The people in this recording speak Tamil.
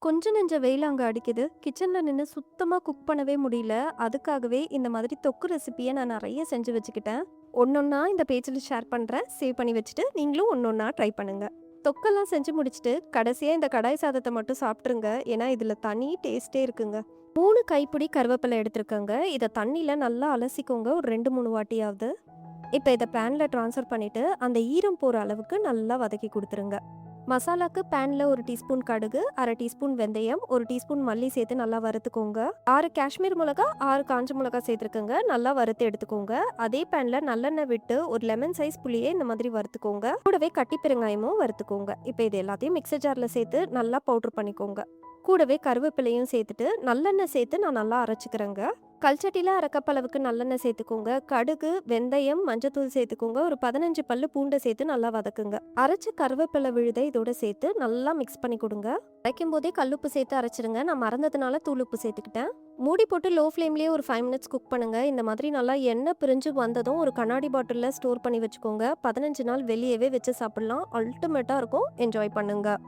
கொஞ்சம் நெஞ்ச வெயில் அங்க அடிக்குது. கிச்சன்ல நின்னு சுத்தமா குக் பண்ணவே முடியல. அதுக்காகவே இந்த மாதிரி தொக்கு ரெசிபிய நான் நெறைய செஞ்சு வச்சுக்கிட்டேன். ஒண்ணொன்னா இந்த பேஜ்ல ஷேர் பண்றேன். சேவ் பண்ணி வச்சுட்டு நீங்களும் ஒண்ணொன்னா ட்ரை பண்ணுங்க. தொக்கெல்லாம் செஞ்சு முடிச்சுட்டு கடைசியா இந்த கடாய் சாதத்த மட்டும் சாப்ட்டுருங்க. ஏன்னா இதுல தனி டேஸ்ட்டே இருக்குங்க. 3 கைப்பிடி கருவேப்பிலை எடுத்துருக்கேங்க. இத தண்ணீல நல்லா அலசிக்கோங்க ஒரு 2, 3 வாட்டியாவது. இப்ப இத பேன்ல ட்ரான்ஸ்ஃபர் பண்ணிட்டு அந்த ஈரம் போற அளவுக்கு நல்லா வதக்கி குடுத்துருங்க. மசாலாக்கு பேன்ல 1 டீஸ்பூன் கடுகு, 1/2 டீஸ்பூன் வெந்தயம், 1 டீஸ்பூன் மல்லி சேர்த்து நல்லா வறுத்துக்கோங்க. 6 காஷ்மீர் மிளகா, 6 காஞ்ச மிளகா சேர்த்துருக்கேங்க. நல்லா வறுத்து எடுத்துக்கோங்க. அதே பேன்ல நல்லெண்ணெய் விட்டு ஒரு லெமன் சைஸ் புளியை இந்த மாதிரி வறுத்துக்கோங்க. கூடவே கட்டி பெருங்காயமும் வறுத்துக்கோங்க. இப்போ இது எல்லாத்தையும் மிக்ஸர் ஜார்ல சேர்த்து நல்லா பவுடர் பண்ணிக்கோங்க. கூடவே கருவேப்பிலையும் சேர்த்துட்டு நல்லெண்ணெய் சேர்த்து நான் நல்லா அரைச்சிக்கிறேங்க. கல்சட்டியில் 1/2 கப் அளவுக்கு நல்லெண்ணெய் சேர்த்துக்கோங்க. கடுகு, வெந்தயம், மஞ்சத்தூள் சேர்த்துக்கோங்க. ஒரு 15 பல்லு பூண்டை சேர்த்து நல்லா வதக்குங்க. அரைச்ச கருவேப்பிலை விழுதை இதோட சேர்த்து நல்லா மிக்ஸ் பண்ணி கொடுங்க. அரைக்கும் போதே கல்லுப்பு சேர்த்து அரைச்சிருங்க. நான் மறந்ததுனால தூளுப்பு சேர்த்துக்கிட்டேன். மூடி போட்டு லோ ஃப்ளேம்லேயே ஒரு 5 மினிட்ஸ் குக் பண்ணுங்க. இந்த மாதிரி நல்லா எண்ணெய் பிரிஞ்சு வந்ததும் ஒரு கண்ணாடி பாட்டிலில் ஸ்டோர் பண்ணி வச்சுக்கோங்க. 15 நாள் வெளியவே வச்சு சாப்பிடலாம். அல்டிமேட்டாக இருக்கும். என்ஜாய் பண்ணுங்க.